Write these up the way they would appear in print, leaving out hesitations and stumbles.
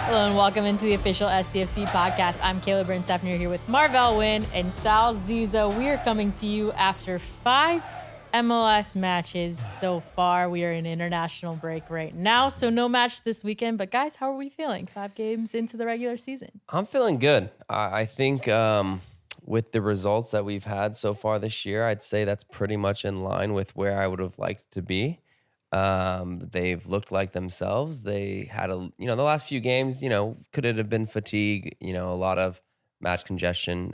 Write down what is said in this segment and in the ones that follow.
Hello and welcome into the official SCFC podcast. I'm Kayla Byrne-Steffner here with Marvell Wynn and Sal Ziza. We are coming to you after 5 MLS matches so far. We are in international break right now, so no match this weekend. But guys, how are we feeling 5 games into the regular season? I'm feeling good. I think with the results that we've had so far this year, I'd say that's pretty much in line with where I would have liked to be. They've looked like themselves. They had the last few games, could it have been fatigue, a lot of match congestion.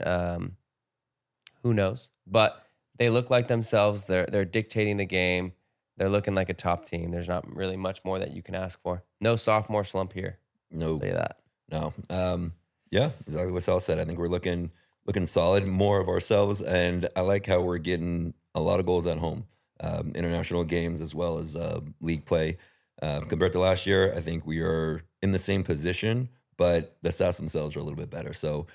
Who knows? But they look like themselves. They're dictating the game. They're looking like a top team. There's not really much more that you can ask for. No sophomore slump here. No, I'll say that. No. Yeah, exactly what Sal said. I think we're looking solid, more of ourselves, and I like how we're getting a lot of goals at home. International games as well as league play. Compared to last year, I think we are in the same position, but the stats themselves are a little bit better. So,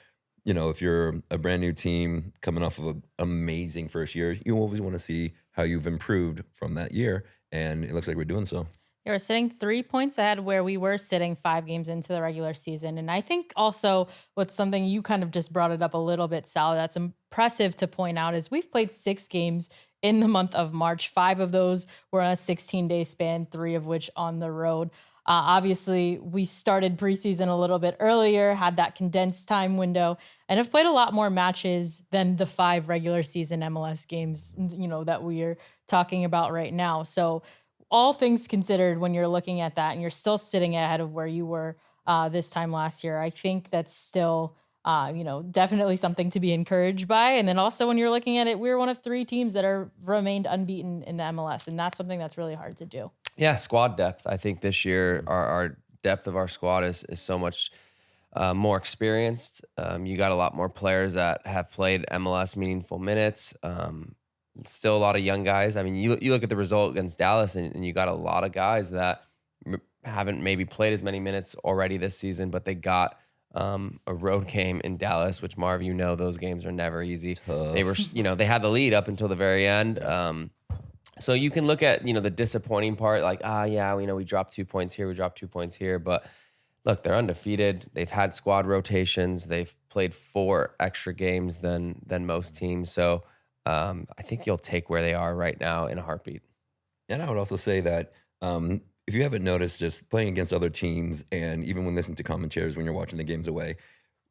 if you're a brand new team coming off of an amazing first year, you always want to see how you've improved from that year, and it looks like we're doing so. They were sitting 3 points ahead where we were sitting 5 games into the regular season. And I think also what's something you kind of just brought it up a little bit, Sal, that's impressive to point out is we've played 6 games in the month of March. 5 of those were on a 16-day span, 3 of which on the road. Obviously, we started preseason a little bit earlier, had that condensed time window, and have played a lot more matches than the 5 regular season MLS games, that we are talking about right now. So all things considered, when you're looking at that and you're still sitting ahead of where you were this time last year, I think that's still definitely something to be encouraged by. And then also when you're looking at it, we're one of 3 teams that are remained unbeaten in the MLS. And that's something that's really hard to do. Yeah, squad depth. I think this year our depth of our squad is so much more experienced. You got a lot more players that have played MLS meaningful minutes. Still a lot of young guys. I mean, you look at the result against Dallas and you got a lot of guys that haven't maybe played as many minutes already this season, but they got a road game in Dallas, which Marv, those games are never easy. Tough. They were, they had the lead up until the very end. So you can look at, the disappointing part, like, we dropped 2 points here, we dropped 2 points here. But look, they're undefeated. They've had squad rotations. They've played 4 extra games than most teams. So I think you'll take where they are right now in a heartbeat. And I would also say that if you haven't noticed, just playing against other teams, and even when listening to commentators when you're watching the games away,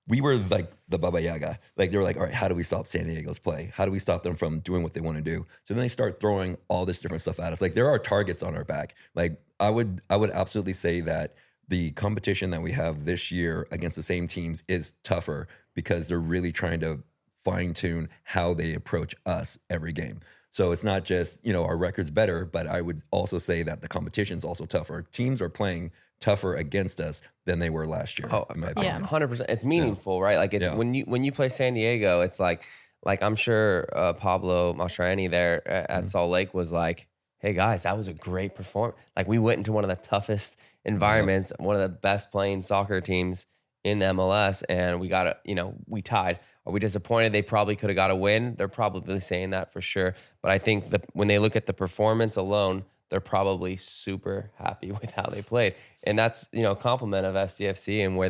we were like the Baba Yaga. Like they were like, all right, how do we stop San Diego's play? How do we stop them from doing what they want to do? So then they start throwing all this different stuff at us. Like there are targets on our back. Like I would absolutely say that the competition that we have this year against the same teams is tougher because they're really trying to fine tune how they approach us every game. So it's not just, our record's better, but I would also say that the competition's also tougher. Teams are playing tougher against us than they were last year. Oh, in my opinion. 100%. It's meaningful, right? Like it's when you play San Diego, it's like I'm sure Pablo Mastroeni there at Salt Lake was like, hey guys, that was a great performance. Like we went into one of the toughest environments, one of the best playing soccer teams in MLS, and we got we tied. Are we disappointed? They probably could have got a win. They're probably saying that for sure. But I think that when they look at the performance alone, they're probably super happy with how they played. And that's, a compliment of SCFC and where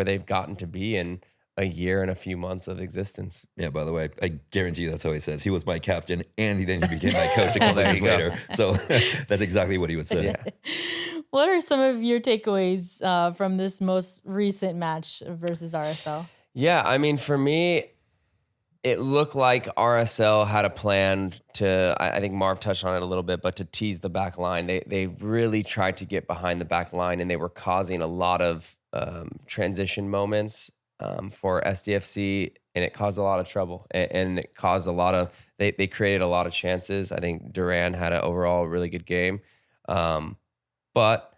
they've gotten to be in a year and a few months of existence. Yeah, by the way, I guarantee that's how he says. He was my captain and he then became my coach a couple years later. So that's exactly what he would say. Yeah. What are some of your takeaways from this most recent match versus RSL? Yeah, I mean, for me, it looked like RSL had a plan to, I think Marv touched on it a little bit, but to tease the back line. They really tried to get behind the back line, and they were causing a lot of transition moments for SDFC, and it caused a lot of trouble. And it caused a lot of, they created a lot of chances. I think Duran had an overall really good game. But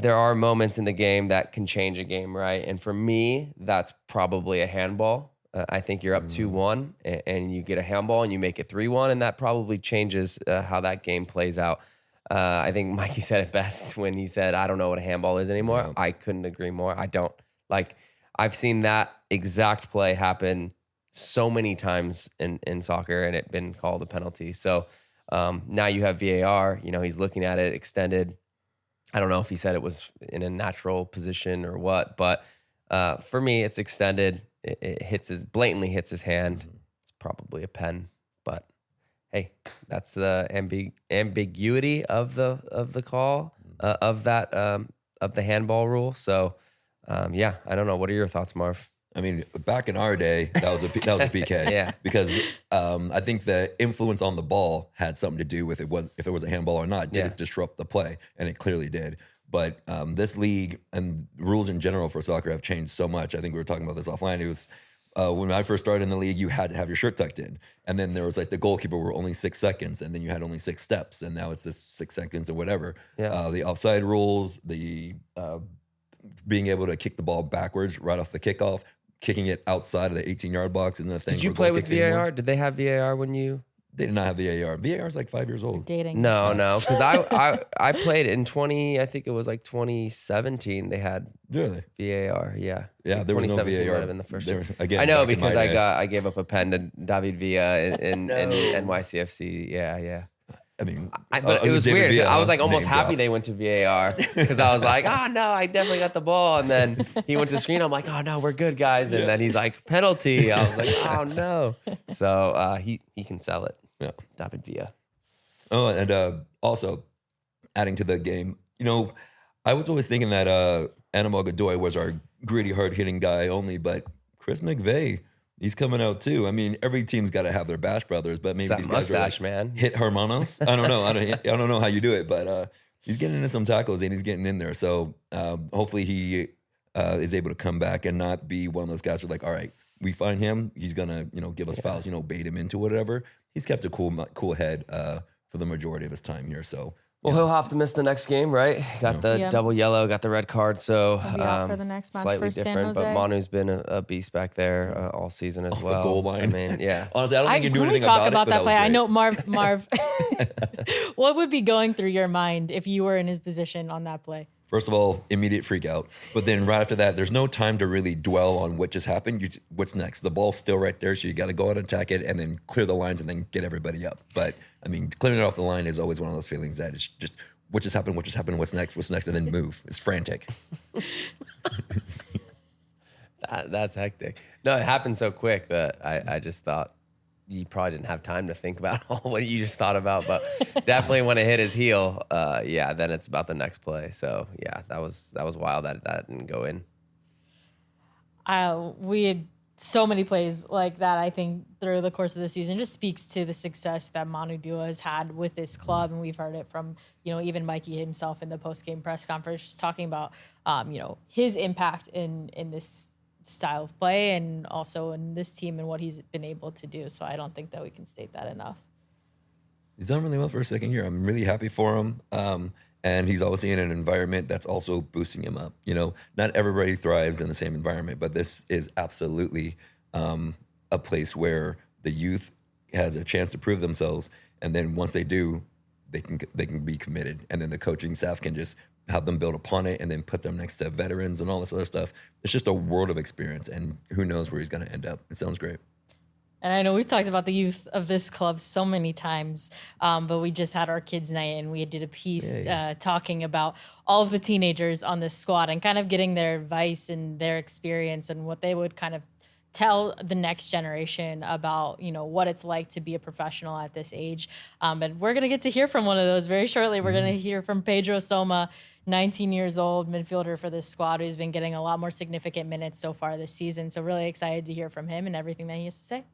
there are moments in the game that can change a game, right? And for me, that's probably a handball. I think you're up 2-1 and you get a handball and you make it 3-1, and that probably changes how that game plays out. I think Mikey said it best when he said, I don't know what a handball is anymore. Yeah. I couldn't agree more. I don't. Like, I've seen that exact play happen so many times in soccer and it been called a penalty. So now you have VAR, he's looking at it extended. I don't know if he said it was in a natural position or what, but for me, it's extended. It blatantly hits his hand. It's probably a pen, but hey, that's the ambiguity of the call of the handball rule. So yeah, I don't know. What are your thoughts, Marv? I mean, back in our day, that was a PK. Yeah. Because I think the influence on the ball had something to do with if it was a handball or not. Did it disrupt the play? And it clearly did. But this league and rules in general for soccer have changed so much. I think we were talking about this offline. It was when I first started in the league, you had to have your shirt tucked in. And then there was like the goalkeeper were only 6 seconds, and then you had only 6 steps. And now it's just 6 seconds or whatever. Yeah. The offside rules, the being able to kick the ball backwards right off the kickoff, kicking it outside of the 18-yard box, and then a thing. Did you play with VAR? Anymore. Did they have VAR when you? They did not have VAR. VAR is like 5 years old. Dating. No, because I played in 20. I think it was like 2017. They had really VAR. Yeah, there was no VAR. Might have been the first. Again, I know because I gave up a pen to David Villa in NYCFC. Yeah. I mean, but it was weird. I was like almost happy they went to VAR because I was like, oh no, I definitely got the ball. And then he went to the screen. I'm like, oh no, we're good, guys. And then he's like, penalty. I was like, oh no. So he can sell it. Yeah, David Villa. Oh, and also adding to the game, I was always thinking that Animal Godoy was our gritty, hard-hitting guy only, but Chris McVeigh, he's coming out too. I mean, every team's got to have their Bash Brothers, but maybe these guys are like, man. Hit Hermanos. I don't know. I don't know how you do it, but he's getting into some tackles and he's getting in there. So hopefully he is able to come back and not be one of those guys who are like, all right, we find him, he's gonna give us fouls, bait him into whatever. He's kept a cool head for the majority of his time here. So. Well, he'll have to miss the next game, right? Got the double yellow, got the red card, so He'll be out for the next match slightly for San different. Jose. But Manu's been a beast back there all season as Off well. the goal line. I mean, yeah. Honestly, I don't think you do can we anything talk about that it, play? I know, great. Marv. What would be going through your mind if you were in his position on that play? First of all, immediate freak out. But then right after that, there's no time to really dwell on what just happened. What's next? The ball's still right there, so you got to go out and attack it and then clear the lines and then get everybody up. But, I mean, clearing it off the line is always one of those feelings that it's just, what just happened, what's next, and then move. It's frantic. That's hectic. No, it happened so quick that I just thought you probably didn't have time to think about all what you just thought about, but definitely when it hit his heel, then it's about the next play. So yeah, that was wild that didn't go in. We had so many plays like that, I think, through the course of the season. Just speaks to the success that Manu Dua has had with this club, and we've heard it from even Mikey himself in the post-game press conference, just talking about his impact in this style of play and also in this team and what he's been able to do. So I don't think that we can state that enough. He's done really well for a second year. I'm really happy for him. And he's obviously in an environment that's also boosting him up. Not everybody thrives in the same environment, but this is absolutely a place where the youth has a chance to prove themselves. And then once they do, they can be committed. And then the coaching staff can just have them build upon it and then put them next to veterans and all this other stuff. It's just a world of experience, and who knows where he's going to end up. It sounds great. And I know we've talked about the youth of this club so many times, but we just had our kids' night and we did a piece talking about all of the teenagers on this squad and kind of getting their advice and their experience and what they would kind of tell the next generation about, what it's like to be a professional at this age. And we're going to get to hear from one of those very shortly. We're going to hear from Pedro Soma, 19 years old, midfielder for this squad, who's been getting a lot more significant minutes so far this season. So really excited to hear from him and everything that he has to say.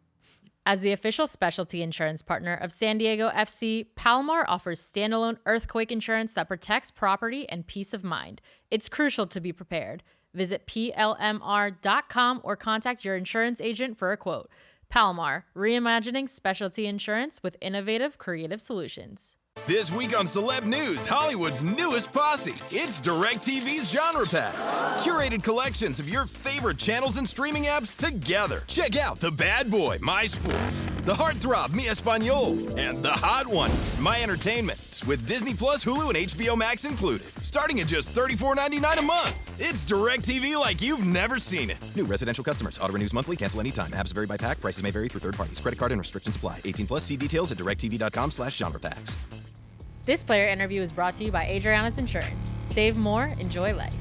As the official specialty insurance partner of San Diego FC, Palomar offers standalone earthquake insurance that protects property and peace of mind. It's crucial to be prepared. Visit plmr.com or contact your insurance agent for a quote. Palomar, reimagining specialty insurance with innovative, creative solutions. This week on Celeb News, Hollywood's newest posse. It's DirecTV's Genre Packs. Curated collections of your favorite channels and streaming apps together. Check out The Bad Boy, My Sports, The Heartthrob, Mi Español, and The Hot One, My Entertainment, with Disney Plus, Hulu, and HBO Max included. Starting at just $34.99 a month. It's DirecTV like you've never seen it. New residential customers. Auto renews monthly. Cancel anytime. Apps vary by pack. Prices may vary through third parties. Credit card and restrictions apply. 18 plus. See details at directtv.com/genrepacks. This player interview is brought to you by Adriana's Insurance. save more, enjoy life.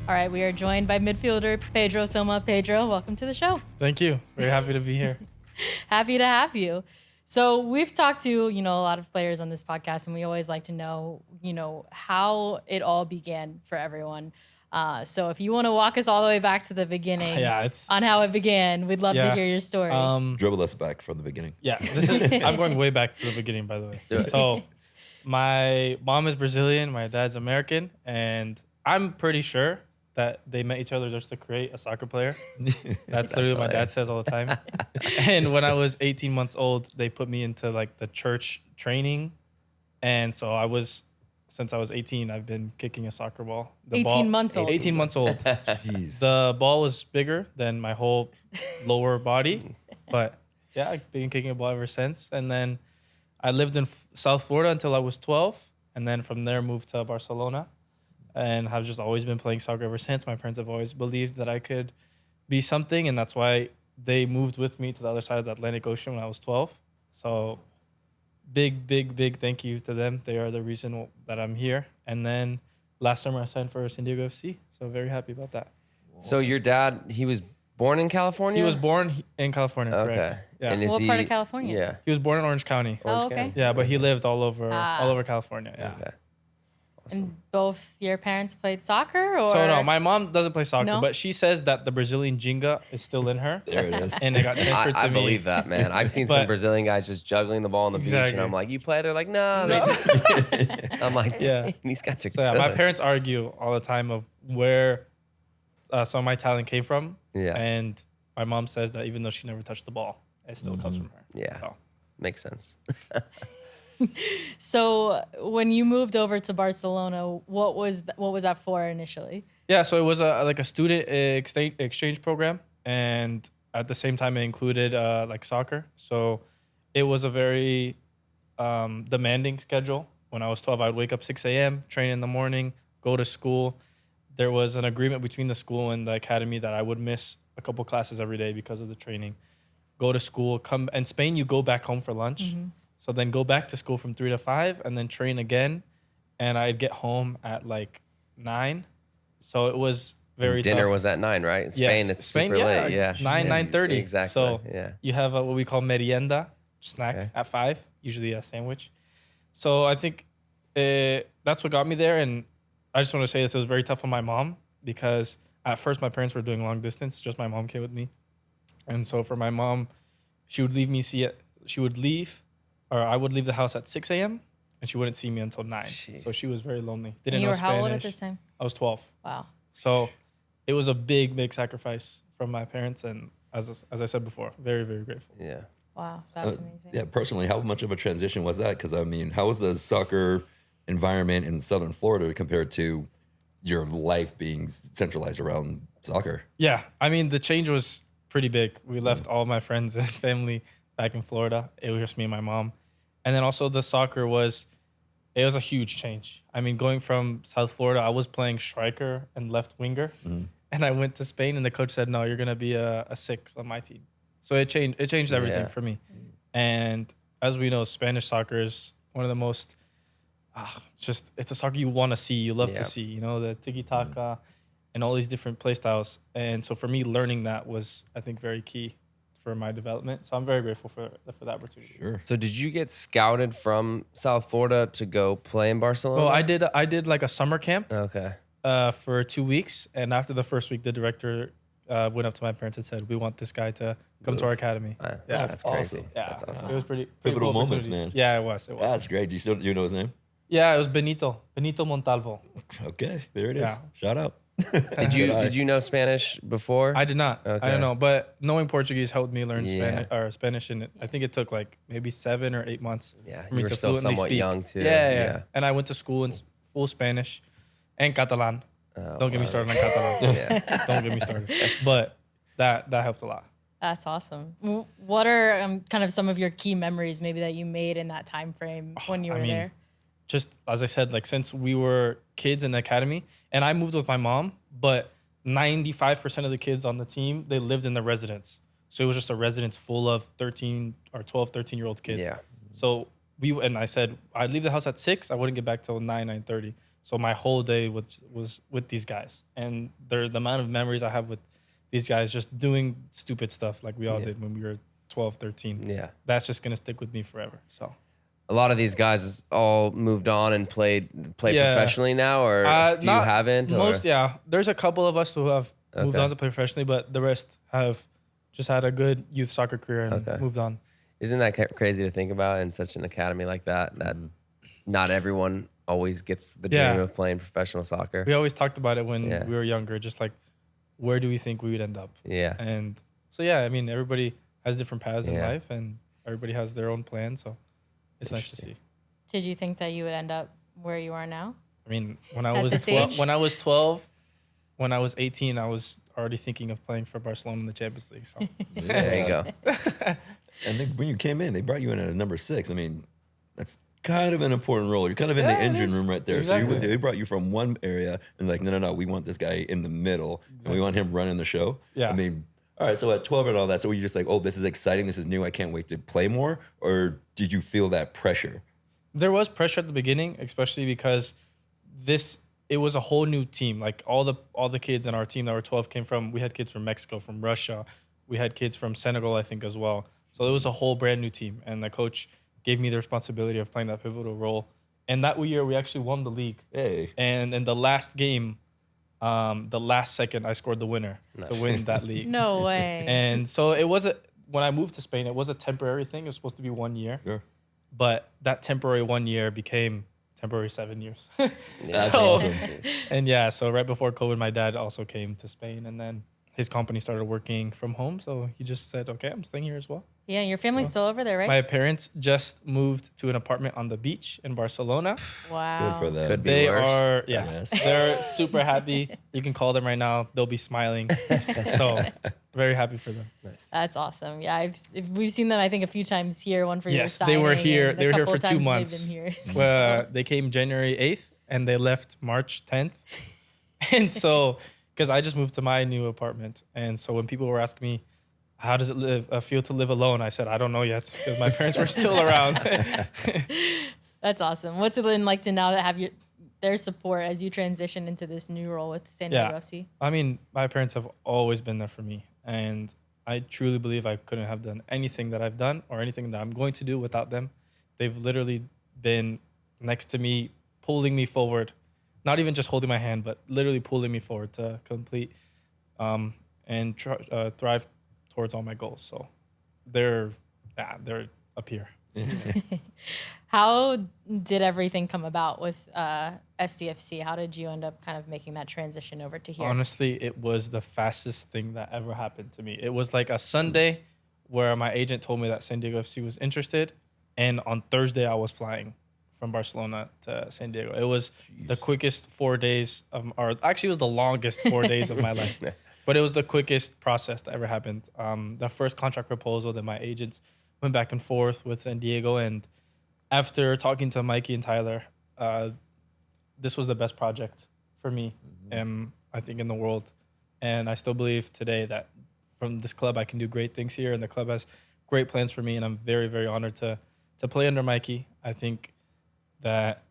All right, we are joined by midfielder Pedro Soma. Pedro, welcome to the show. Thank you. Very happy to be here. Happy to have you. So we've talked to, a lot of players on this podcast, and we always like to know, how it all began for everyone. So if you want to walk us all the way back to the beginning on how it began, we'd love to hear your story. Dribble us back from the beginning. Yeah, I'm going way back to the beginning, by the way. So my mom is Brazilian, my dad's American, and I'm pretty sure that they met each other just to create a soccer player. That's literally what my dad says all the time. And when I was 18 months old, they put me into like the church training. And so since I was 18, I've been kicking a soccer ball. 18 months old. 18 months old. Jeez. The ball was bigger than my whole lower body. But yeah, I've been kicking a ball ever since. And then I lived in South Florida until I was 12. And then from there moved to Barcelona. And have just always been playing soccer ever since. My parents have always believed that I could be something, and that's why they moved with me to the other side of the Atlantic Ocean when I was 12. So big thank you to them. They are the reason that I'm here. And then last summer I signed for San Diego FC, so very happy about that. So your dad, he was born in California? He was born in California, correct? Okay. Yeah. And What part of California? Yeah. He was born in Orange County. Oh, okay. Yeah, but he lived all over California. Yeah. Okay. And both your parents played soccer, or? So no, my mom doesn't play soccer, No? but she says that the Brazilian Jenga is still in her. There it is. And it got transferred to I me. believe that, man. I've seen some But- Brazilian guys just juggling the ball on the beach, and Exactly. I'm like, you play? They're like, no. They just, I'm like, Yeah. these guys are So yeah, good. my parents argue all the time of where some of my talent came from. Yeah. And my mom says that even though she never touched the ball, it still comes from her. Yeah. So Makes sense. So when you moved over to Barcelona, what was that for initially? yeah, so it was like a student exchange program, and at the same time it included like soccer. So it was a very demanding schedule. When I was 12, I would wake up 6 a.m., train in the morning, go to school. There was an agreement between the school and the academy that I would miss a couple classes every day because of the training. Go to school, come, and Spain, you go back home for lunch. So then go back to school from 3 to 5 and then train again. And I'd get home at like 9. So it was very Dinner tough. was at 9, right? In Spain, Yes, it's Spain, super late. Yeah. 9:30. Exactly. So yeah. you have what we call merienda, snack Okay. at 5, usually a sandwich. So I think that's what got me there. And I just want to say this, it was very tough on my mom because at first my parents were doing long distance. Just my mom came with me. And so for my mom, she would leave me I would leave the house at 6 a.m. and she wouldn't see me until 9. Jeez. So she was very lonely. And Didn't you know were Spanish. how old at this time? I was 12. Wow. So it was a big sacrifice from my parents. And as I said before, very, very grateful. Yeah. Wow, that's amazing. Yeah, personally, how much of a transition was that? Because I mean, how was the soccer environment in Southern Florida compared to your life being centralized around soccer? Yeah, I mean, the change was pretty big. We left all my friends and family back in Florida. It was just me and my mom. And then also the soccer was a huge change. I mean, going from South Florida, I was playing striker and left winger. And I went to Spain and the coach said, no, you're going to be a 6 on my team. So it changed everything for me. And as we know, Spanish soccer is one of the most, it's a soccer you want to see, you love to see, the tiki-taka and all these different play styles. And so for me, learning that was, I think, very key for my development. So I'm very grateful for the opportunity. Sure. So did you get scouted from South Florida to go play in Barcelona? Well, I did like a summer camp Okay. for 2 weeks. And after the first week, the director went up to my parents and said, we want this guy to come to our academy. Yeah, That's crazy. awesome. Yeah, That's awesome. It was pretty Pivotal cool moments, opportunity. man. Yeah, it was. That's great. Do you know his name? Yeah, it was Benito Montalvo. Okay, there it is. Yeah. Shout out. Did you know Spanish before? I did not. I Okay. don't know, but knowing Portuguese helped me learn Yeah. Spanish, and I think it took like maybe 7 or 8 months. Yeah, for you me were to still fluently somewhat speak. young too. Yeah. And I went to school in full Spanish and Catalan. Don't get me started on Catalan. Yeah. Don't get me started. But that helped a lot. That's awesome. What are kind of some of your key memories maybe that you made in that time frame when you were there? Just as I said, like since we were kids in the academy, and I moved with my mom, but 95% of the kids on the team, they lived in the residence. So it was just a residence full of 13 or 12, 13-year-old kids. Yeah. So I said, I'd leave the house at 6. I wouldn't get back till 9:30. So my whole day was with these guys, and the amount of memories I have with these guys just doing stupid stuff like we all did when we were 12, 13. Yeah. That's just going to stick with me forever. So A lot of these guys all moved on and played Yeah. professionally now, or a few not haven't. most, or? yeah. There's a couple of us who have moved Okay. on to play professionally, but the rest have just had a good youth soccer career and Okay. moved on. Isn't that crazy to think about in such an academy like that? That not everyone always gets the dream Yeah. of playing professional soccer. We always talked about it when Yeah. we were younger, just like, where do we think we would end up? Yeah. And so, yeah, I mean, everybody has different paths in Yeah. life, and everybody has their own plan. So it's nice to see. Did you think that you would end up where you are now? I mean, when I At was this 12, age? when I was 12, when I was 18, I was already thinking of playing for Barcelona in the Champions League. So There you go. And then when you came in, they brought you in at a number 6. I mean, that's kind of an important role. You're kind of in the Yeah, it engine is. room right there. Exactly. So they brought you from one area and like, no, we want this guy in the middle and we want him running the show. Yeah. I mean, all right, so at 12 and all that, so were you just like, oh, this is exciting, this is new, I can't wait to play more? Or did you feel that pressure? there was pressure at the beginning, especially because it was a whole new team. Like all the kids in our team that were 12 came from, we had kids from Mexico, from Russia. We had kids from Senegal, I think, as well. So it was a whole brand new team. And the coach gave me the responsibility of playing that pivotal role. And that year, we actually won the league. Hey. And in the last game, the last second, I scored the winner to win that league. No way. And so it was when I moved to Spain, it was a temporary thing. It was supposed to be 1 year. Sure. But that temporary 1 year became temporary 7 years. That's So- awesome. And yeah, so right before COVID, my dad also came to Spain, and then his company started working from home. So he just said, okay, I'm staying here as well. Yeah, your family's still over there, right? My parents just moved to an apartment on the beach in Barcelona. Wow. Good for them. Could be They worse. are, Yes. they're super happy. You can call them right now. They'll be smiling. So very happy for them. That's awesome. Yeah, we've seen them, I think, a few times here. One for your Yes, signing. they were here. and a They were here couple for 2 times months. They've been here. Well, they came January 8th and they left March 10th. And so, because I just moved to my new apartment. And so when people were asking me, how does it feel to live alone? I said, I don't know yet because my parents were still around. That's awesome. What's it been like to now that have their support as you transition into this new role with San Diego Yeah. FC? I mean, my parents have always been there for me. And I truly believe I couldn't have done anything that I've done or anything that I'm going to do without them. They've literally been next to me, pulling me forward, not even just holding my hand, but literally pulling me forward to complete and thrive towards all my goals. So they're up here. How did everything come about with SDFC? How did you end up kind of making that transition over to here? Honestly, it was the fastest thing that ever happened to me. It was like a Sunday where my agent told me that San Diego FC was interested. And on Thursday, I was flying from Barcelona to San Diego. It was the quickest 4 days actually, it was the longest 4 days of my life. But it was the quickest process that ever happened. The first contract proposal that my agents went back and forth with San Diego. And after talking to Mikey and Tyler, this was the best project for me, I think, in the world. And I still believe today that from this club, I can do great things here. And the club has great plans for me. And I'm very, very honored to play under Mikey. I think that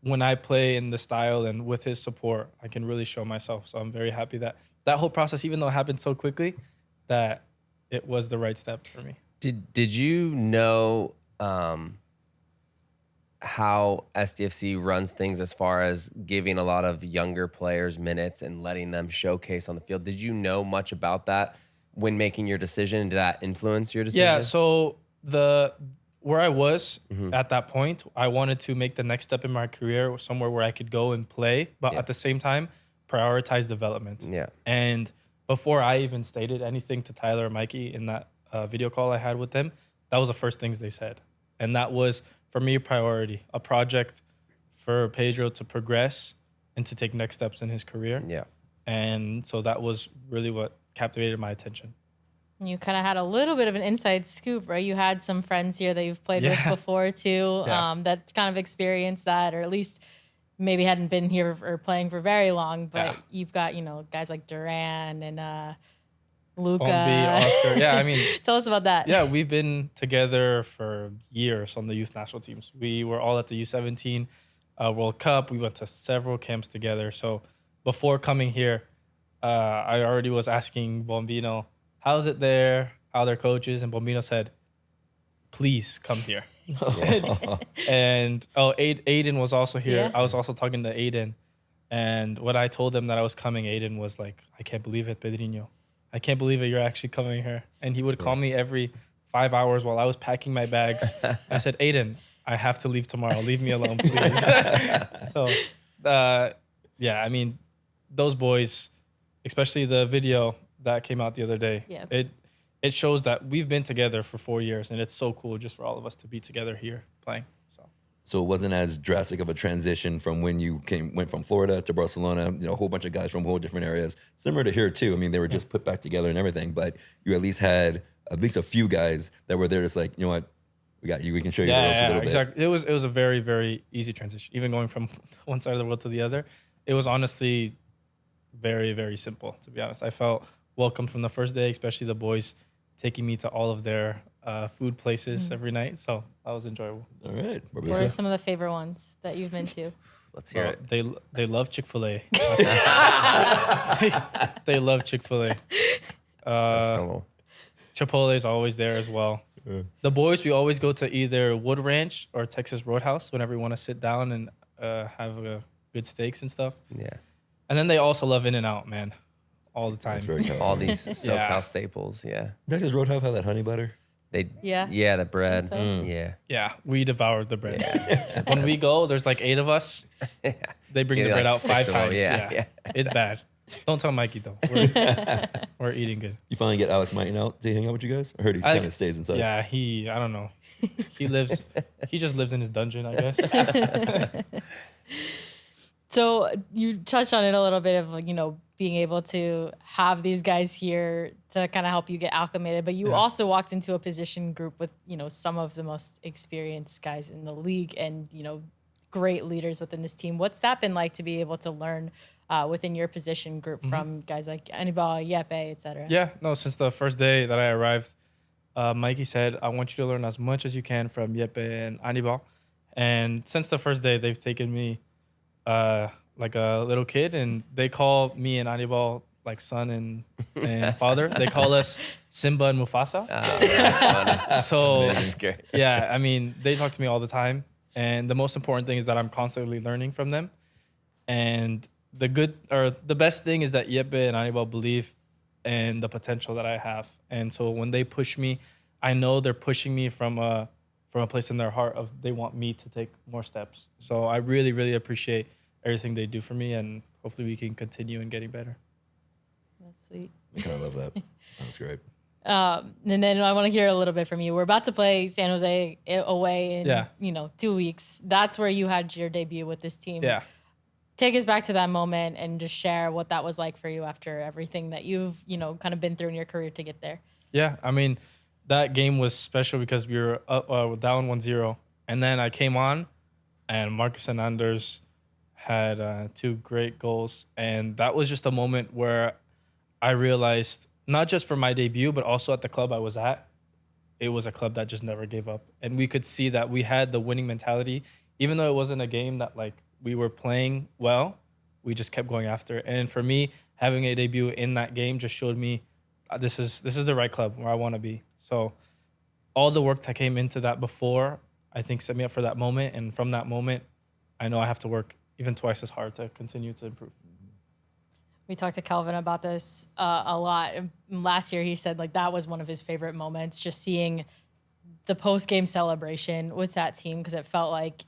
when I play in the style and with his support, I can really show myself. So I'm very happy that whole process, even though it happened so quickly, that it was the right step for me. Did you know how SDFC runs things as far as giving a lot of younger players minutes and letting them showcase on the field? Did you know much about that when making your decision? Did that influence your decision? Yeah, so where I was at that point, I wanted to make the next step in my career somewhere where I could go and play, but at the same time, prioritize development. Yeah. And before I even stated anything to Tyler or Mikey in that video call I had with them, that was the first things they said. And that was, for me, a priority, a project for Pedro to progress and to take next steps in his career. Yeah. And so that was really what captivated my attention. You kind of had a little bit of an inside scoop, right? You had some friends here that you've played with Yeah. before too, Yeah. that kind of experienced that, or at least maybe hadn't been here or playing for very long. But Yeah. you've got, guys like Duran and Luca. Bombi, Oscar. Yeah, I mean, Tell us about that. yeah, we've been together for years on the youth national teams. We were all at the U17 World Cup. We went to several camps together. So before coming here, I already was asking Bombino, how's it there? How are their coaches? And Bombino said, please come here. And Aiden was also here. Yeah. I was also talking to Aiden. And when I told him that I was coming, Aiden was like, I can't believe it, Pedrinho. I can't believe it. You're actually coming here. And he would call me every 5 hours while I was packing my bags. I said, Aiden, I have to leave tomorrow. Leave me alone, please. So, yeah, I mean, those boys, especially the video that came out the other day, Yeah. it shows that we've been together for 4 years, and it's so cool just for all of us to be together here playing. So it wasn't as drastic of a transition from when you went from Florida to Barcelona, a whole bunch of guys from whole different areas. Similar to here too. I mean, they were just put back together and everything, but you at least had at least a few guys that were there just like, you know what, we got you, we can show you the ropes a little bit. Exactly. It was a very, very easy transition. Even going from one side of the world to the other, it was honestly very, very simple, to be honest. I felt welcomed from the first day, especially the boys taking me to all of their food places every night. So that was enjoyable. All right. What are some of the favorite ones that you've been to? Let's hear it. They love Chick-fil-A. they love Chick-fil-A. That's normal. Chipotle is always there as well. The boys, we always go to either Wood Ranch or Texas Roadhouse whenever we want to sit down and have good steaks and stuff. Yeah. And then they also love In-N-Out, man, all the time. That's very All these SoCal Yeah. staples. Yeah. Texas Roadhouse have that honey butter? Yeah, the bread. So. Yeah. Yeah, we devoured the bread. When we go, there's like 8 of us. They bring the Yeah, bread like out 6 5 of them. times. Yeah, yeah. It's bad. Don't tell Mikey, though. We're eating good. You finally get Alex Martin out to hang out with you guys? I heard he kind of stays inside. Yeah, I don't know. He just lives in his dungeon, I guess. So you touched on it a little bit of like, being able to have these guys here to kind of help you get acclimated, but you also walked into a position group with, some of the most experienced guys in the league and, great leaders within this team. What's that been like to be able to learn within your position group from guys like Anibal, Yepe, et cetera? Yeah, no, since the first day that I arrived, Mikey said, I want you to learn as much as you can from Yepe and Anibal. And since the first day, they've taken me like a little kid, and they call me and Anibal like son and father. They call us Simba and Mufasa. So That's great. yeah, I mean, they talk to me all the time. And the most important thing is that I'm constantly learning from them. And the best thing is that Yepe and Anibal believe in the potential that I have. And so when they push me, I know they're pushing me from a place in their heart of they want me to take more steps. So I really, really appreciate everything they do for me, and hopefully we can continue in getting better. That's sweet. I kind of love that. That's great. And then I want to hear a little bit from you. We're about to play San Jose away in 2 weeks. That's where you had your debut with this team. Yeah. Take us back to that moment and just share what that was like for you after everything that you've kind of been through in your career to get there. Yeah, I mean, that game was special because we were up, down 1-0. And then I came on, and Marcus and Anders had 2 great goals. And that was just a moment where I realized, not just for my debut, but also at the club I was at, it was a club that just never gave up. And we could see that we had the winning mentality. Even though it wasn't a game that like we were playing well, we just kept going after it. And for me, having a debut in that game just showed me this is the right club where I want to be. So all the work that came into that before, I think, set me up for that moment. And from that moment, I know I have to work even twice as hard to continue to improve. We talked to Kelvin about this a lot. Last year, he said like that was one of his favorite moments, just seeing the post-game celebration with that team, because it felt like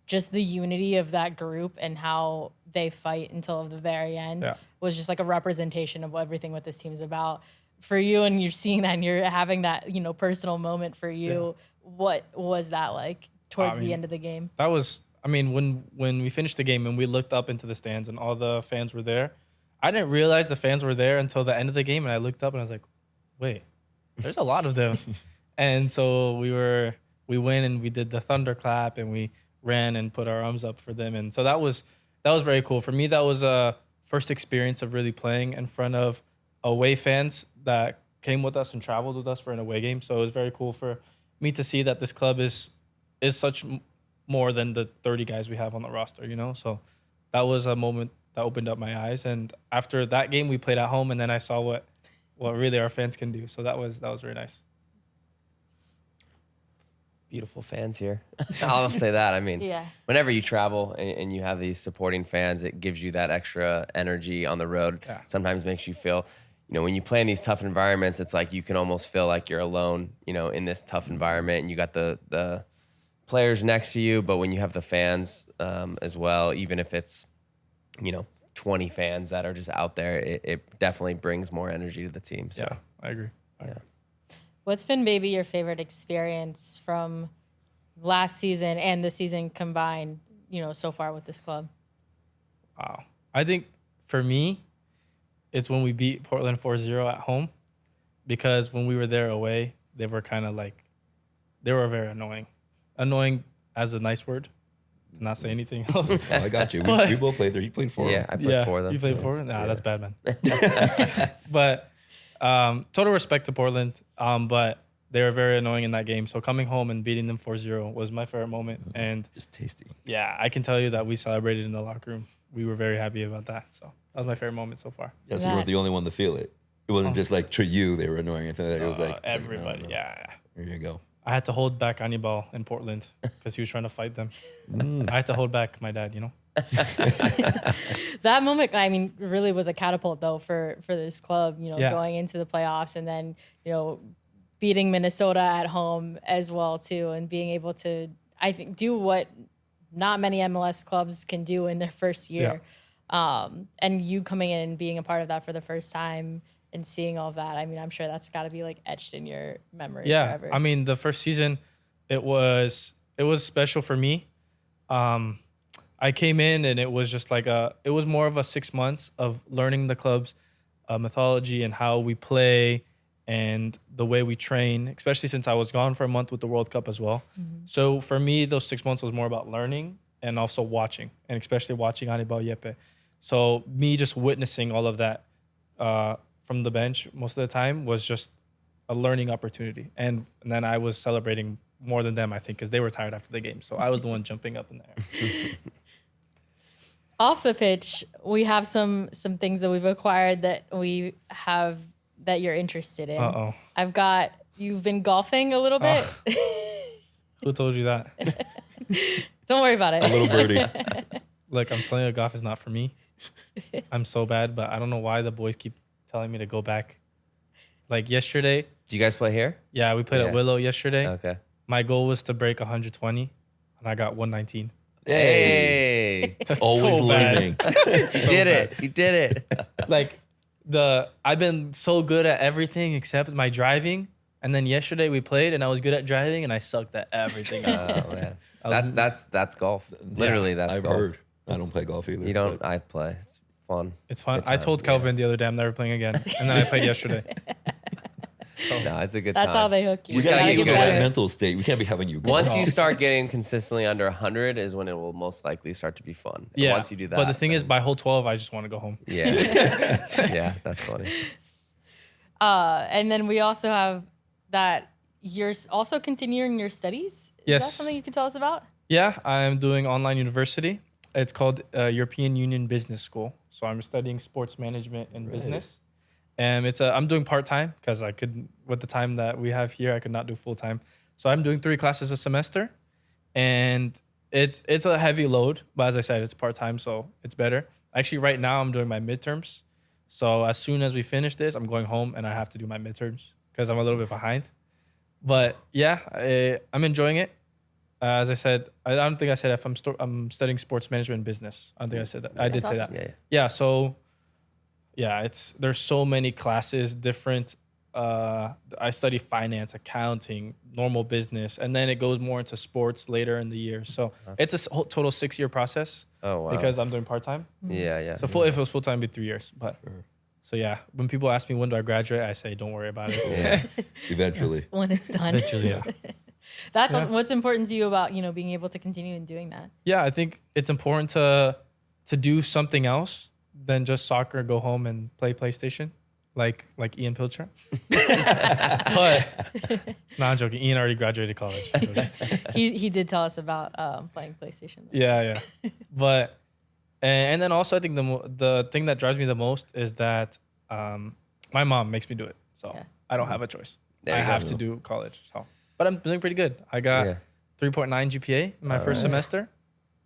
just the unity of that group and how they fight until the very end was just like a representation of everything what this team is about. For you, and you're seeing that and you're having that, personal moment for you. Yeah. What was that like towards the end of the game? That was, when we finished the game and we looked up into the stands and all the fans were there, I didn't realize the fans were there until the end of the game. And I looked up and I was like, wait, there's a lot of them. And so we went and we did the thunder clap and we ran and put our arms up for them. And so that was very cool. For me, that was a first experience of really playing in front of away fans that came with us and traveled with us for an away game. So it was very cool for me to see that this club is such more than the 30 guys we have on the roster, you know? So that was a moment that opened up my eyes. And after that game, we played at home, and then I saw what really our fans can do. So that was very nice. Beautiful fans here. I'll say that. I mean, Yeah. whenever you travel and you have these supporting fans, it gives you that extra energy on the road. Yeah. Sometimes makes you feel, when you play in these tough environments, it's like you can almost feel like you're alone, in this tough environment, and you got the players next to you. But when you have the fans as well, even if it's, 20 fans that are just out there, it definitely brings more energy to the team. So. Yeah, I agree. What's been maybe your favorite experience from last season and the season combined, so far with this club? Wow. I think for me, it's when we beat Portland 4-0 at home, because when we were there away, they were kind of like, they were very annoying. Annoying as a nice word, to not say anything else. Oh, I got you. We both played there. You played for Yeah, them. I played for them. You played for them? Nah, that's bad, man. But total respect to Portland, but they were very annoying in that game. So coming home and beating them 4-0 was my favorite moment. And Just tasty. yeah, I can tell you that we celebrated in the locker room. We were very happy about that. So that was my favorite moment so far. Yeah, so you weren't the only one to feel it. It wasn't just like to you they were annoying. It was like Everybody, no. yeah. Here you go. I had to hold back Anibal in Portland because he was trying to fight them. I had to hold back my dad, That moment, I mean, really was a catapult though for this club, Yeah. going into the playoffs, and then, beating Minnesota at home as well too, and being able to, I think, do what not many MLS clubs can do in their first year. And you coming in and being a part of that for the first time and seeing all of that, I mean, I'm sure that's got to be like etched in your memory forever. I mean, the first season, it was special for me. I came in and it was just like it was more of a 6 months of learning the club's mythology and how we play and the way we train, especially since I was gone for a month with the World Cup as well. Mm-hmm. So for me, those 6 months was more about learning and also watching, and especially watching Anibal Yepe. So me just witnessing all of that from the bench most of the time was just a learning opportunity. And then I was celebrating more than them, I think, because they were tired after the game. So I was the one jumping up in the air. Off the pitch, we have some things that we've acquired that you're interested in. Uh-oh. You've been golfing a little bit. Who told you that? Don't worry about it. A little birdie. Look, I'm telling you, golf is not for me. I'm so bad, but I don't know why the boys keep telling me to go back. Like yesterday, Do you guys play here? yeah, we played Yeah. at Willow yesterday. Okay. My goal was to break 120, and I got 119. Hey, That's Always so bad. learning. you did it. You did it. Like I've been so good at everything except my driving. And then yesterday we played, and I was good at driving, and I sucked at everything else. Oh man, that's golf. Literally, that's I've golf. heard. I don't play golf either. You don't. but I play. It's fun. It's fun. Good I time, told Kelvin the other day I'm never playing again, and then I played yesterday. No, it's a good That's time. how they hook you. We just You gotta gotta get gotta get get into that better. mental state. We can't be having you. Once you golf. start getting consistently under 100 is when it will most likely start to be fun. And Yeah. Once you do that. But the thing is, then- by hole 12, I just want to go home. yeah. Yeah, that's funny. And then we also have that you're also continuing your studies. Is Yes. that something you can tell us about? Yeah, I'm doing online university. It's called European Union Business School. So I'm studying sports management and business. And I'm doing part-time because I could, with the time that we have here, I could not do full-time. So I'm doing 3 classes a semester, and it's a heavy load. But as I said, it's part-time, so it's better. Actually, right now I'm doing my midterms. So as soon as we finish this, I'm going home and I have to do my midterms because I'm a little bit behind. But yeah, I'm enjoying it. As I said, I don't think I said if I'm studying sports management and business. I don't think I said that. I did That's say awesome. that. Yeah. Yeah. So yeah, there's so many classes, different. I study finance, accounting, normal business, and then it goes more into sports later in the year. So it's a total 6-year process Oh wow. because I'm doing part time. yeah. So if it was full time, it'd be 3 years. But so yeah, when people ask me when do I graduate, I say don't worry about it. Yeah. Eventually. When it's done. Eventually, yeah. That's Yeah. what's important to you about, being able to continue in doing that. Yeah, I think it's important to do something else than just soccer, go home and play PlayStation. like Ian Pilcher. But no, I'm joking. Ian already graduated college. He did tell us about playing PlayStation. Yeah. But and then also I think the thing that drives me the most is that my mom makes me do it. So Yeah. I don't have a choice. There I you have go. to do college. So, but I'm doing pretty good. I got 3.9 GPA in my first semester.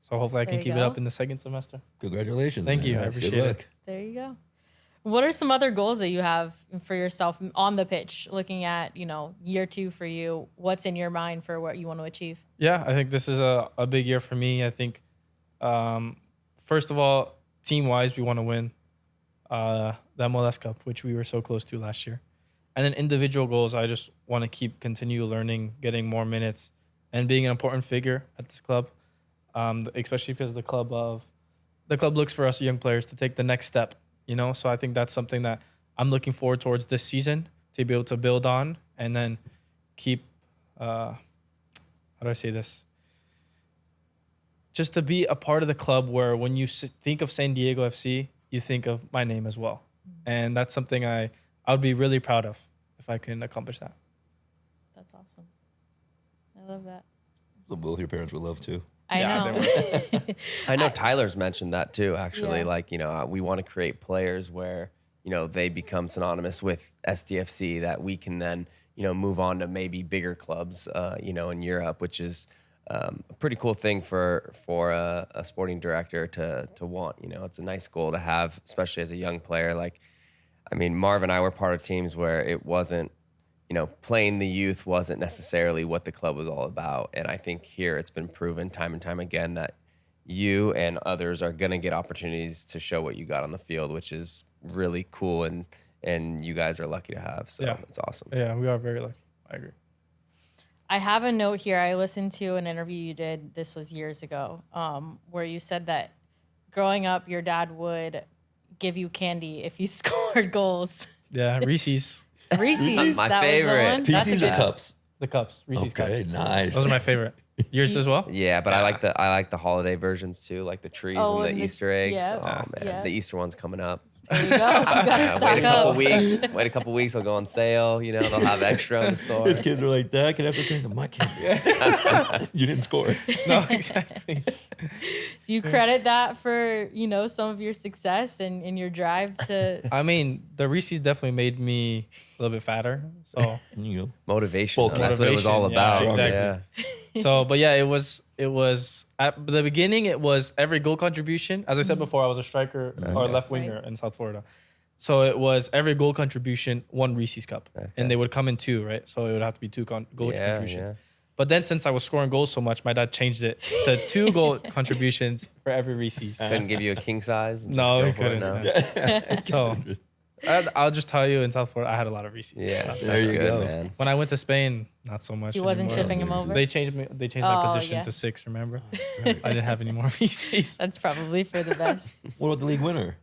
So hopefully I can There you keep it go. up in the second semester. Congratulations. Thank man. you. I Good appreciate luck. it. There you go. What are some other goals that you have for yourself on the pitch? Looking at, year 2 for you, what's in your mind for what you want to achieve? Yeah, I think this is a big year for me. I think, first of all, team-wise, we want to win the MLS Cup, which we were so close to last year. And then individual goals, I just want to continue learning, getting more minutes, and being an important figure at this club, especially because the club looks for us young players to take the next step. So I think that's something that I'm looking forward towards this season to be able to build on and then keep. How do I say this? Just to be a part of the club where when you think of San Diego FC, you think of my name as well, and that's something I would be really proud of if I can accomplish that. That's awesome. I love that. So both your parents would love to. I Yeah, know. I know Tyler's mentioned that too, actually. Yeah. Like, we want to create players where, they become synonymous with SDFC that we can then, move on to maybe bigger clubs, in Europe, which is a pretty cool thing for a sporting director to want. It's a nice goal to have, especially as a young player. Like, Marv and I were part of teams where it wasn't, playing the youth wasn't necessarily what the club was all about. And I think here it's been proven time and time again that you and others are going to get opportunities to show what you got on the field, which is really cool. And you guys are lucky to have. So Yeah. it's awesome. Yeah, we are very lucky. I agree. I have a note here. I listened to an interview you did, this was years ago, where you said that growing up, your dad would give you candy if you scored goals. Yeah, Reese's. Reese's, My that favorite. was the one. That's a PCs good or cups? The cups. Reese's Okay, cups. nice. Those are my favorite. Yours as well? Yeah, but I like the holiday versions too, like the trees Oh, and and the the- Easter eggs. yeah, Oh man, yeah. the Easter one's coming up. There you go. You gotta stock Wait a couple up. weeks. Wait a couple weeks. They'll go on sale. They'll have extra in the store. His kids are like, Dad, can I have the candy? My candy. You didn't score. No, exactly. Do you credit that for, some of your success and your drive to The Reese's definitely made me a little bit fatter. So You go. Motivation. Bulk Though. That's what it was all motivation, yeah, about. exactly. Yeah. but yeah, it was at the beginning. It was every goal contribution. As I said before, I was a striker or left winger in South Florida. So it was every goal contribution, one Reese's cup, and they would come in 2, right? So it would have to be 2 goal contributions. Yeah. But then since I was scoring goals so much, my dad changed it to 2 goal contributions for every Reese's. Couldn't give you a king size. and No, just he go for it couldn't. now. So I'll just tell you, in South Florida, I had a lot of Reese's. Yeah, that's There you good, go. man. When I went to Spain, not so much. He wasn't anymore. shipping him over? They changed me. They changed Oh, my position yeah. to 6. Remember, I didn't have any more Reese's. That's probably for the best. What about the league winner?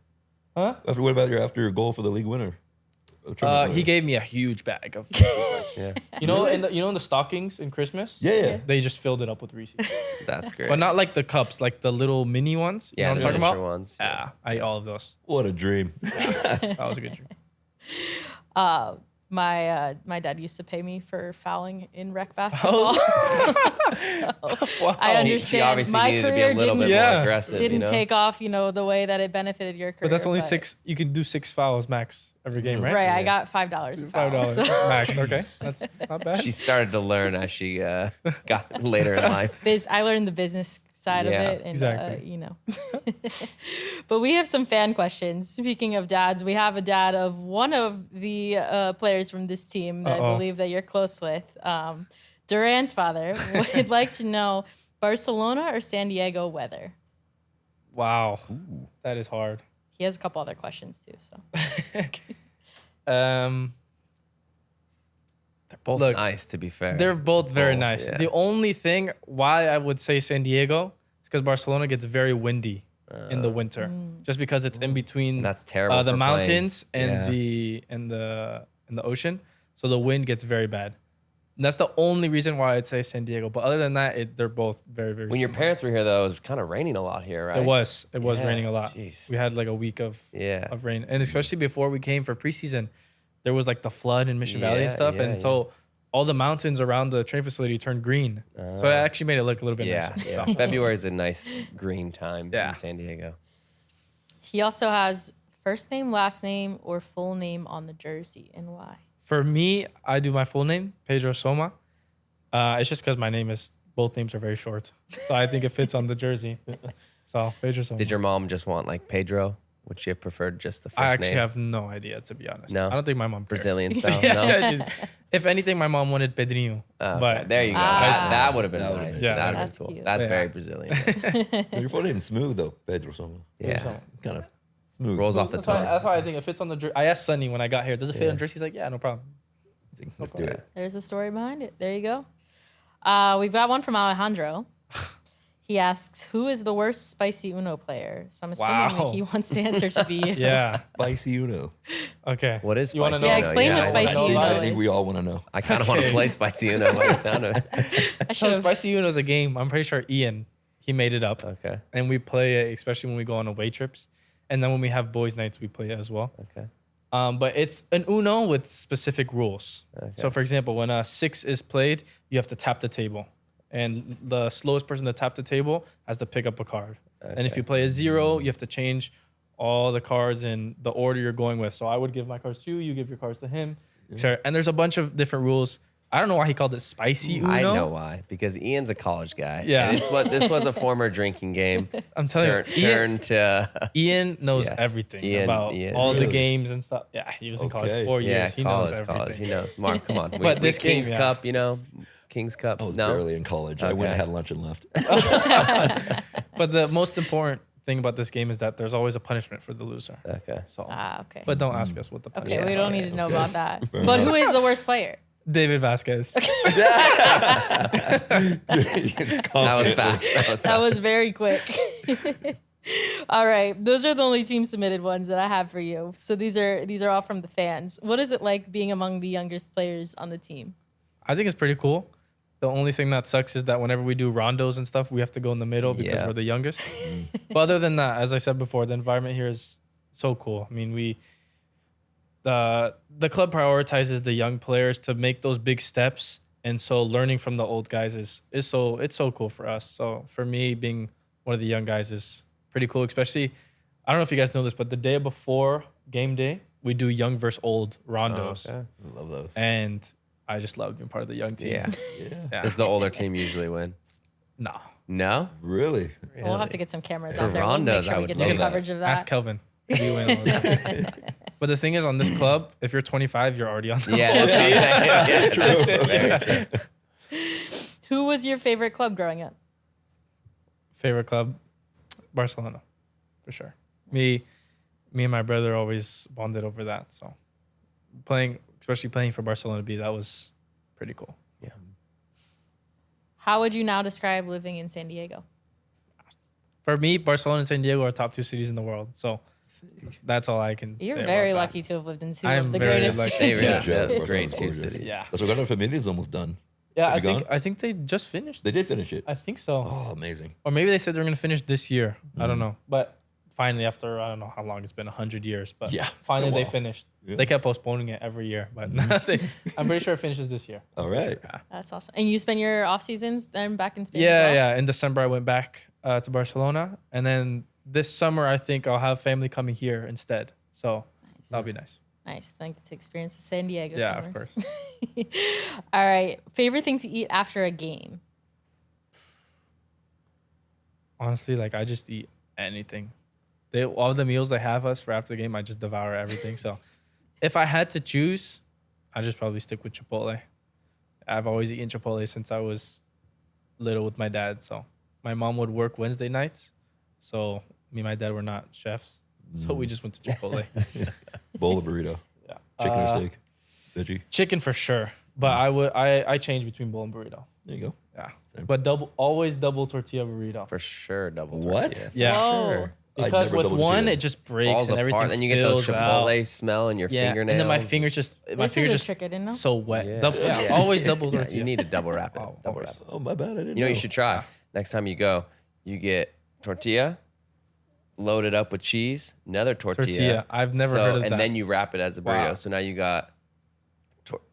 Huh? What about your goal for the league winner? The tournament He winner? gave me a huge bag of Reese's. Yeah, in the stockings in Christmas. Yeah. They just filled it up with Reese's, that's great. but not like the cups, like the little mini ones. You yeah, know what I'm the talking miniature about? ones. Yeah, I ate all of those. What a dream. That was a good dream. My dad used to pay me for fouling in rec basketball. So, I understand. She obviously my needed to be career a little bit Yeah. more aggressive. didn't take off, the way that it benefited your career. But that's only 6. You can do 6 fouls max every game, right? Right, I got $5 a foul. $5 So max. Okay, that's not bad. She started to learn as she got later in life. I learned the business side of Yeah, it, and exactly. But we have some fan questions. Speaking of dads, we have a dad of one of the players from this team that I believe that you're close with. Duran's father would like to know Barcelona or San Diego weather. Wow, that is hard. He has a couple other questions too. So They're both Look, nice, to be fair. They're both very Both, nice. yeah. The only thing why I would say San Diego is because Barcelona gets very windy in the winter, just because it's in between And that's terrible the for mountains playing. and Yeah. the ocean. So the wind gets very bad. That's the only reason why I'd say San Diego. But other than that, they're both very, very When your similar. parents were here, though, it was kind of raining a lot here, right? It was Yeah, raining a lot. jeez. We had like a week of Yeah. rain. And especially before we came for preseason, there was like the flood in Mission Valley and Yeah, stuff. yeah, And so all the mountains around the train facility turned green. So it actually made it look a little bit Yeah, nicer. yeah. So, February is a nice green time Yeah. in San Diego. He also has first name, last name, or full name on the jersey, and why? for me, I do my full name, Pedro Soma. It's just because my both names are very short. So I think it fits on the jersey. So Pedro Soma. Did your mom just want like Pedro? Would she have preferred just the first I actually name? have no idea, to be honest. No? I don't think my mom cares. Brazilian style? Yeah, No? yeah, if anything, my mom wanted Pedrinho. Oh, okay. But There you go. Ah. That would have been That would've nice. been Yeah. That would have That's been cool. cute. That's Yeah. very Brazilian. Your full name's smooth though, Pedro Soma. Yeah. Kind of smooth. Rolls off the That's why, tongue. that's why I think it fits on the jersey. I asked Sonny when I got here, does it fit Yeah. on jersey? He's like, yeah, no problem. Let's do it. There's a story behind it. There you go. We've got one from Alejandro. He asks, who is the worst Spicy Uno player? So I'm assuming Wow. that he wants the answer to be Yeah. Spicy Uno. Okay. What is You wanna spicy know? Yeah, Uno? explain what I spicy wanna know Uno that. I think we all want to know. I kind of want to Okay. play spicy Uno by the sound of it. I So should have. Spicy Uno is a game. I'm pretty sure Ian, he made it up. Okay. And we play it, especially when we go on away trips. And then when we have boys' nights, we play it as well. Okay. But it's an Uno with specific rules. So, for example, when a 6 is played, you have to tap the table. And the slowest person to tap the table has to pick up a card. And if you play a 0, you have to change all the cards in the order you're going with. So I would give my cards to you, you give your cards to him. etc. And there's a bunch of different rules. I don't know why he called it Spicy Uno. I know why. Because Ian's a college guy. Yeah. And this was a former drinking game. I'm telling you, Turn to Ian knows Yes. everything Ian- about Ian all the really- games and stuff. Yeah, he was in college Okay. 4 yeah, years. He knows everything. college. He knows. Mark, come on. But this game, King's yeah. Cup, King's Cup. I was no. barely in college. I went and Okay. had lunch and left. But the most important thing about this game is that there's always a punishment for the loser. Okay. So, Okay. but don't ask us what the punishment Okay, we is. don't need to know about that. Fair But enough. who is the worst player? David Vasquez. That was fast. That was very quick. All right, those are the only team submitted ones that I have for you. So these are all from the fans. What is it like being among the youngest players on the team? I think it's pretty cool. The only thing that sucks is that whenever we do rondos and stuff, we have to go in the middle because Yeah. we're the youngest. But other than that, as I said before, the environment here is so cool. I mean, the club prioritizes the young players to make those big steps, and so learning from the old guys is so cool for us. So for me, being one of the young guys is pretty cool. Especially, I don't know if you guys know this, but the day before game day, we do young versus old rondos, Okay. I love those. and I just love being part of the young team. Yeah. Yeah. Does the older team usually win? No. No? Really? We'll have to get some cameras For out there. We'll make rondos, sure I we would get love some that. coverage of that. Ask Kelvin. We win all the time. But the thing is, on this club, if you're 25, you're already on the Yeah, that's true. Very true. Who was your favorite club growing up? favorite club, Barcelona, for sure. Me and my brother always bonded over that. So especially playing for Barcelona B, that was pretty cool. Yeah. How would you now describe living in San Diego? For me, Barcelona and San Diego are top 2 cities in the world. So that's all I can You're say very about that. lucky to have lived in two I of am the very greatest lucky. They really cities. Yeah. did. Barcelona's Great two gorgeous. cities. Yeah. La Sagrada Familia is almost done. Yeah, Have you gone? I think they just finished. They did finish it. I think so. Oh, amazing. Or maybe they said they're going to finish this year. I don't know. But finally, after I don't know how long it's been, 100 years. But Yeah, it's finally been a they while. finished. Yeah. They kept postponing it every year. But I'm pretty sure it finishes this year. All right. Yeah. That's awesome. And you spend your off seasons then back in Spain as Yeah, well? yeah. In December, I went back to Barcelona. And then this summer, I think I'll have family coming here instead. So that'll be nice. Nice. Then get to experience the San Diego Yeah, of summers. course. All right. Favorite thing to eat after a game? Honestly, like I just eat anything. All the meals they have us for after the game, I just devour everything. So if I had to choose, I'd just probably stick with Chipotle. I've always eaten Chipotle since I was little with my dad. So my mom would work Wednesday nights. So me and my dad were not chefs. So we just went to Chipotle. Bowl of burrito. Yeah. Chicken or steak? Veggie? Chicken for sure. But I change between bowl and burrito. There you go. Yeah. Same. But always double tortilla burrito. For sure, double What? tortilla. Yeah. Whoa. Sure. because never with double one cheated. it just breaks Falls and everything apart. Then you get those spills out. Chipotle smell in your fingernails. and then my fingers This is a just trick I didn't know. so wet. Yeah. Always double Yeah, tortilla. you need to double wrap it. Double wrap always. it. Oh, my bad. I didn't know. You know what you should try? Next time you go, you get tortilla, load it up with cheese, another Tortilla. I've never heard of that. And then you wrap it as a burrito. Wow. So now you got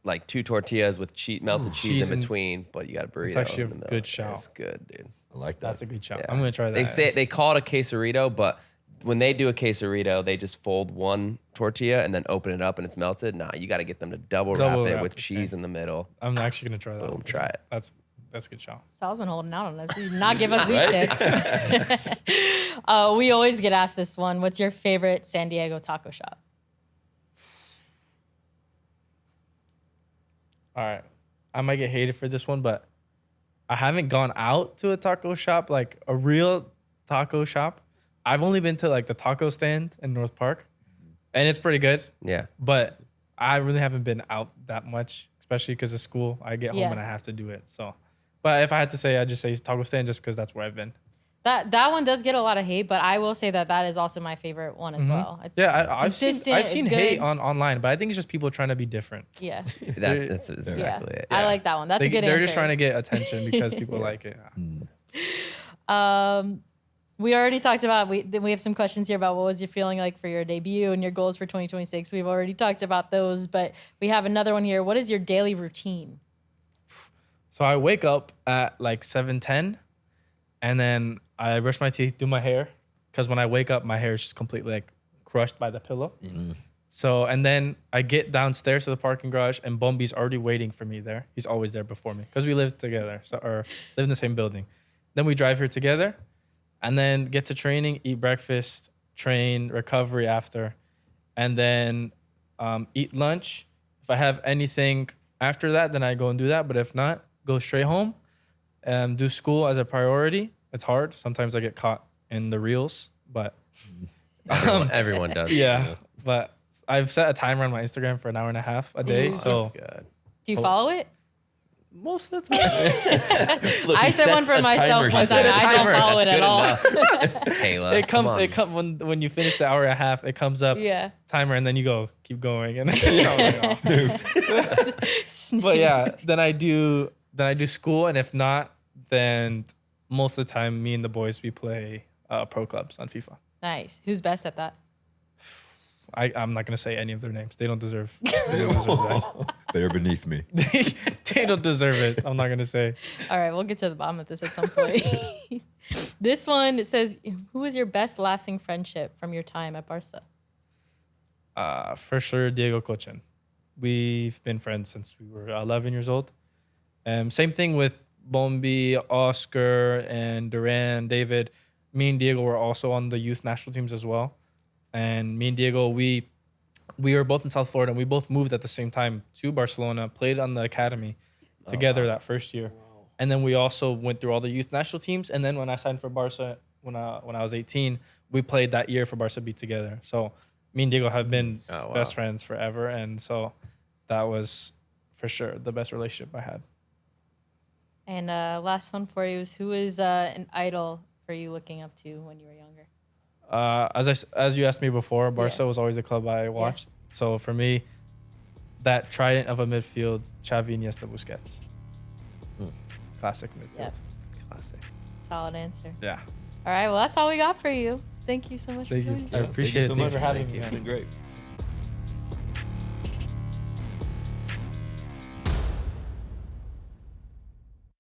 like 2 tortillas with melted cheese Cheese in and- between, but you got a burrito. actually in the a middle. good shout. That's good, dude. I like that. That's a good shot. Yeah. I'm gonna try that. They call it a quesarito, but when they do a quesarito, they just fold one tortilla and then open it up and it's melted. Nah, you got to get them to double wrap it with cheese in the middle. I'm actually gonna try that. Boom, try it. That's a good shot. Sal's been holding out on us. You did not give us these tips. We always get asked this one. What's your favorite San Diego taco shop? All right, I might get hated for this one, but I haven't gone out to a taco shop, like a real taco shop. I've only been to like the taco stand in North Park, and it's pretty good. Yeah. But I really haven't been out that much, especially because of school. I get home Yeah. and I have to do it. So, but if I had to say, I'd just say taco stand just because that's where I've been. That one does get a lot of hate, but I will say that is also my favorite one as well. It's I've seen consistent, it's hate good. online, but I think it's just people trying to be different. Yeah. That's exactly it. I like that one. That's a good They're answer. just trying to get attention because people like it. We already talked about, we have some questions here about what was your feeling like for your debut and your goals for 2026. We've already talked about those, but we have another one here. What is your daily routine? So I wake up at like 7:10, and then I brush my teeth, do my hair, because when I wake up, my hair is just completely like crushed by the pillow. So, and then I get downstairs to the parking garage, and Bombi's already waiting for me there. He's always there before me because we live together, or live in the same building. Then we drive here together, and then get to training, eat breakfast, train, recovery after, and then eat lunch. If I have anything after that, then I go and do that. But if not, go straight home, do school as a priority. It's hard. Sometimes I get caught in the reels, but Everyone does. yeah. But I've set a timer on my Instagram for an hour and a half a day. So Good. Do you follow it? most of the time, I set one for myself one time. I don't follow it at all. Kayla, it comes. come on. It comes when you finish the hour and a half. It comes up Yeah. timer, and then you go keep going, and you know, Snooze. But yeah, then I do school, and if not, then most of the time, me and the boys we play pro clubs on FIFA. Nice. Who's best at that? I'm not gonna say any of their names. They don't deserve. They don't deserve that. They're beneath me. They don't deserve it. I'm not gonna say. All right, we'll get to the bottom of this at some point. This one, it says, who was your best lasting friendship from your time at Barca? For sure, Diego Cochin. We've been friends since we were 11 years old. Same thing with Bombi, Oscar, and Duran, David. Me and Diego were also on the youth national teams as well. And me and Diego, we were both in South Florida, and we both moved at the same time to Barcelona, played on the academy together that first year. And then we also went through all the youth national teams. And then when I signed for Barca, when I was 18, we played that year for Barca B together. So me and Diego have been best friends forever. And so that was for sure the best relationship I had. And last one for you is, who is an idol for you looking up to when you were younger? As you asked me before, Barca was always the club I watched. So for me, that trident of a midfield, Xavi, Iniesta, Busquets. Classic midfield. Yep. Classic. Solid answer. Yeah. All right, well, that's all we got for you. Thank you so much for Thank you. joining. I appreciate it. Thank you so Thanks for much. having me. It's been great.